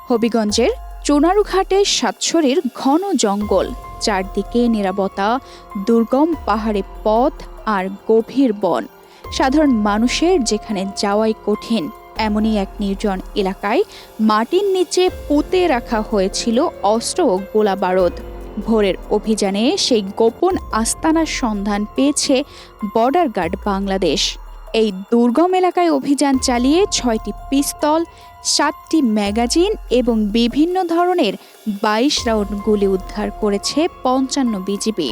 হবিগঞ্জের চুনারুঘাটে সাতছড়ির ঘন জঙ্গল, চারদিকে নিরাপত্তা, দুর্গম পাহাড়ি পথ আর গভীর বন। সাধারণ মানুষের যেখানে যাওয়াই কঠিন, এমনই এক নির্জন এলাকায় মাটির নিচে পুঁতে রাখা হয়েছিল অস্ত্র ও গোলা বারুদ। ভোরের অভিযানে সেই গোপন আস্তানার সন্ধান পেয়েছে বর্ডার গার্ড বাংলাদেশ। এই দুর্গম এলাকায় অভিযান চালিয়ে 6টি পিস্তল, 7টি ম্যাগাজিন এবং বিভিন্ন ধরনের 22 রাউন্ড গুলি উদ্ধার করেছে 55 বিজিবি।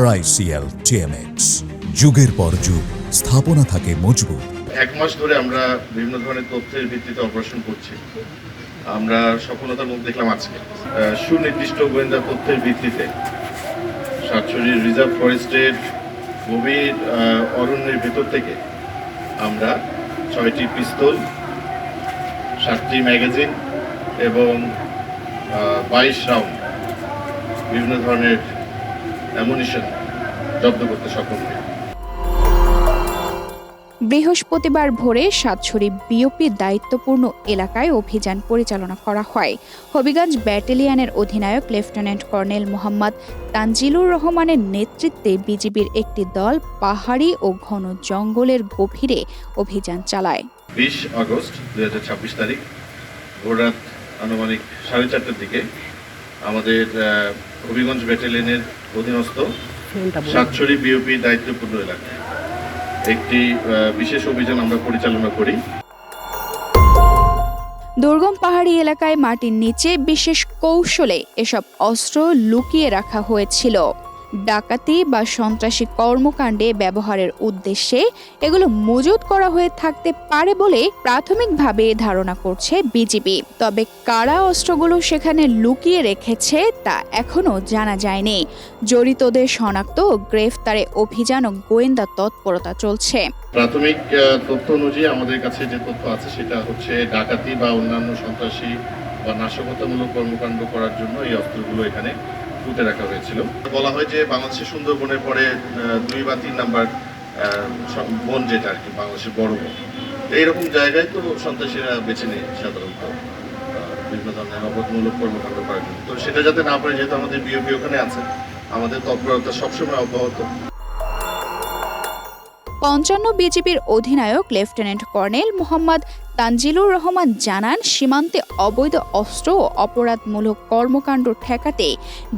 RICL TMX, যুগের পর যুগ স্থাপনা থাকে মজবুত। এক মাস ধরে আমরা বিভিন্ন ধরনের তথ্যের ভিত্তিতে অপারেশন করছি। আমরা সফলতার মুখ দেখলাম আজকে। সুনির্দিষ্ট গোয়েন্দা তথ্যের ভিত্তিতে সাতছড়ি রিজার্ভ ফরেস্টের গভীর অরণ্যের ভেতর থেকে আমরা 6টি পিস্তল, 7টি ম্যাগাজিন এবং 22 রাউন্ড বিভিন্ন ধরনের অ্যামুনিশন জব্দ করতে সক্ষম হই। বৃহস্পতিবার ভোরে সাতছড়ি বিওপির দায়িত্বপূর্ণ এলাকায় অভিযান পরিচালনা করা হয়। হবিগঞ্জ ব্যাটালিয়নের অধিনায়ক লেফটেন্যান্ট কর্নেল মোহাম্মদ তানজিলুর রহমানের নেতৃত্বে বিজিবির একটি দল পাহাড়ি ও ঘন জঙ্গলের গভীরে অভিযান চালায়। 20 আগস্ট 2026 তারিখ ভোররাত আনুমানিক 4:30টার দিকে আমাদের হবিগঞ্জ ব্যাটালিয়নের অধীনস্থ সাতছড়ি বিওপি দায়িত্বপূর্ণ এলাকায় একটি বিশেষ অভিযান আমরা পরিচালনা করি। দুর্গম পাহাড়ি এলাকায় মাটির নিচে বিশেষ কৌশলে এসব অস্ত্র লুকিয়ে রাখা হয়েছিল। ডাকাতি বা সন্ত্রাসী কর্মকাণ্ডে ব্যবহারের উদ্দেশ্যে এগুলো মজুত করা হয়ে থাকতে পারে বলে প্রাথমিকভাবে ধারণা করছে বিজিবি। তবে কারা অস্ত্রগুলো সেখানে লুকিয়ে রেখেছে তা এখনো জানা যায়নি। জড়িতদের শনাক্ত ও গ্রেফতারে অভিযান ও গোয়েন্দা তৎপরতা চলছে। প্রাথমিক তথ্য অনুযায়ী আমাদের কাছে যে তথ্য আছে সেটা হচ্ছে ডাকাতি বা অন্যান্য সন্ত্রাসী বা নাশকতামূলক কর্মকাণ্ড করার জন্য এই অস্ত্রগুলো এখানে পুঁতে রাখা হয়েছিল। বলা হয় যে বাংলাদেশের সুন্দরবনের পরে 2 বা 3 নাম্বার বন যেটা আর কি বাংলাদেশের বড় বন, এইরকম জায়গায় তো সন্ত্রাসীরা বেছে নেয় সাধারণত বিভিন্ন ধরনের অবৈধমূলক কর্মকাণ্ড করার জন্য। তো সেটা যাতে না পারে, যেহেতু আমাদের বিওপি ওখানে আছে, আমাদের তৎপরতা সবসময় অব্যাহত। 55 বিজিবির অধিনায়ক লেফটেন্যান্ট কর্নেল মোহাম্মদ তানজিলুর রহমান জানান, সীমান্তে অবৈধ অস্ত্র ও অপরাধমূলক কর্মকাণ্ড ঠেকাতে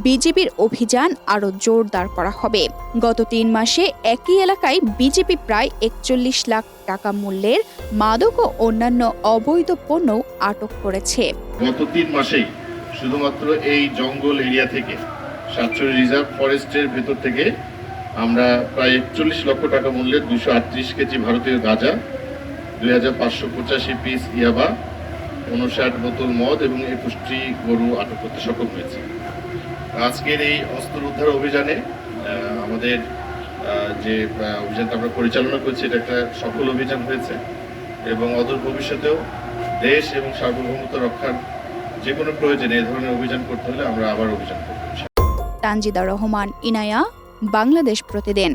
বিজিবির অভিযান আরও জোরদার করা হবে। গত 3 মাসে একই এলাকায় বিজিবি প্রায় 41 লাখ টাকা মূল্যের মাদক ও অন্যান্য অবৈধ পণ্য আটক করেছে। গত 3 মাসেই শুধুমাত্র এই জঙ্গল এরিয়া থেকে সাতছড়ি রিজার্ভ ফরেস্টের ভেতর থেকে আমরা প্রায় 41 লক্ষ টাকা মূল্যের 238 কেজি ভারতীয় গাঁজা, 2585 পিস ইয়াবা, 59 বোতল মদ এবং 21টি গরু আটক করতে সক্ষম হয়েছে। আজকের এই অস্ত্র উদ্ধার অভিযানে আমাদের যে অভিযানটা আমরা পরিচালনা করছি এটা একটা সফল অভিযান হয়েছে এবং অদূর ভবিষ্যতেও দেশ এবং সার্বভৌমত্ব রক্ষার যে কোনো প্রয়োজনে এই ধরনের অভিযান করতে হলে আমরা আবার অভিযান করব। তানজিদা রহমান, ইনায়া, বাংলাদেশ প্রতিদিন।